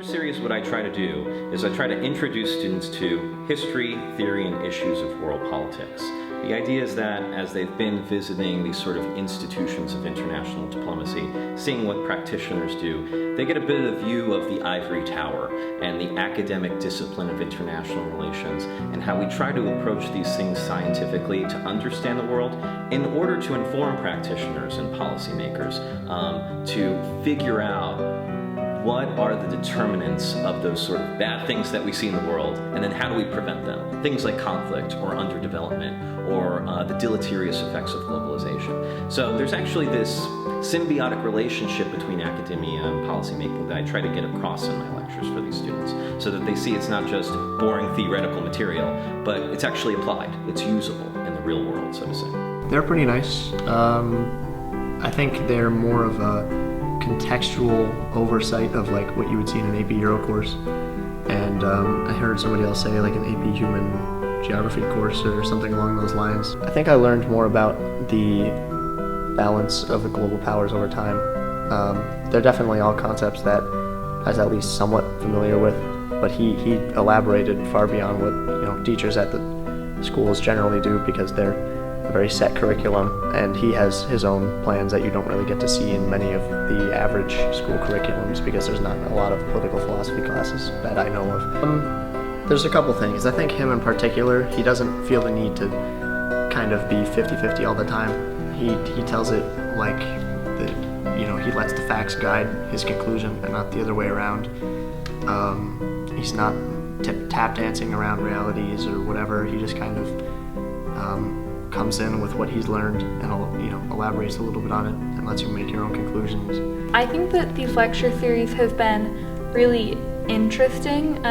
series, what I try to do is I try to introduce students to history, theory, and issues of world politics. The idea is that as they've been visiting these sort of institutions of international diplomacy, seeing what practitioners do, they get a bit of view of the ivory tower and the academic discipline of international relations and how we try to approach these things scientifically to understand the world in order to inform practitioners and policymakers to figure out what are the determinants of those sort of bad things that we see in the world, and then how do we prevent them? Things like conflict or underdevelopment or the deleterious effects of globalization. So there's actually this symbiotic relationship between academia and policymaking that I try to get across in my lectures for these students, so that they see it's not just boring theoretical material, but it's actually applied. It's usable in the real world, so to say. They're pretty nice. I think they're more of a contextual oversight of like what you would see in an AP Euro course, and I heard somebody else say like an AP Human Geography course or something along those lines. I think I learned more about the balance of the global powers over time. They're definitely all concepts that I was at least somewhat familiar with, but he elaborated far beyond what teachers at the schools generally do, because they're a very set curriculum, and he has his own plans that you don't really get to see in many of the average school curriculums, because there's not a lot of political philosophy classes that I know of. There's a couple things. I think him in particular, he doesn't feel the need to kind of be 50-50 all the time. He tells it like he lets the facts guide his conclusion and not the other way around. He's not tap dancing around realities or whatever. He just kind of comes in with what he's learned and elaborates a little bit on it and lets you make your own conclusions. I think that these lecture series have been really interesting,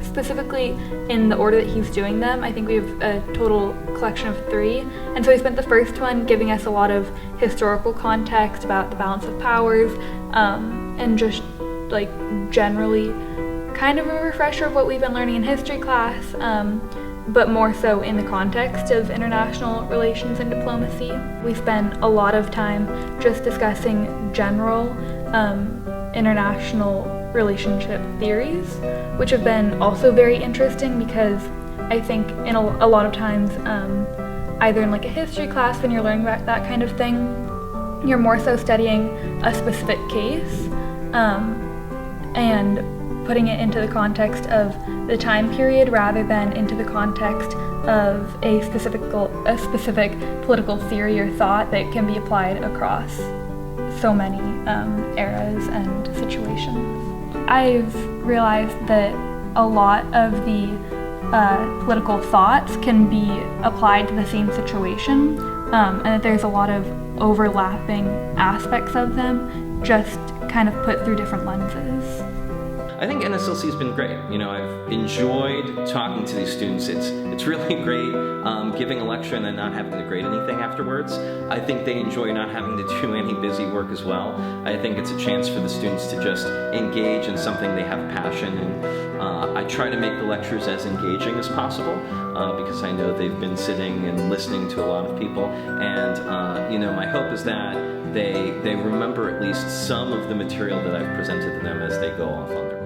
specifically in the order that he's doing them. I think we have a total collection of 3, and so he spent the first one giving us a lot of historical context about the balance of powers, and just like generally kind of a refresher of what we've been learning in history class, but more so in the context of international relations and diplomacy. We spent a lot of time just discussing general international relationship theories, which have been also very interesting, because I think in a lot of times, either in like a history class when you're learning about that kind of thing, you're more so studying a specific case and putting it into the context of the time period rather than into the context of a specific political theory or thought that can be applied across so many eras and situations. I've realized that a lot of the political thoughts can be applied to the same situation, and that there's a lot of overlapping aspects of them, just kind of put through different lenses. I think NSLC has been great. I've enjoyed talking to these students. It's really great giving a lecture and then not having to grade anything afterwards. I think they enjoy not having to do any busy work as well. I think it's a chance for the students to just engage in something they have passion in. I try to make the lectures as engaging as possible because I know they've been sitting and listening to a lot of people, and my hope is that they remember at least some of the material that I've presented to them as they go off on their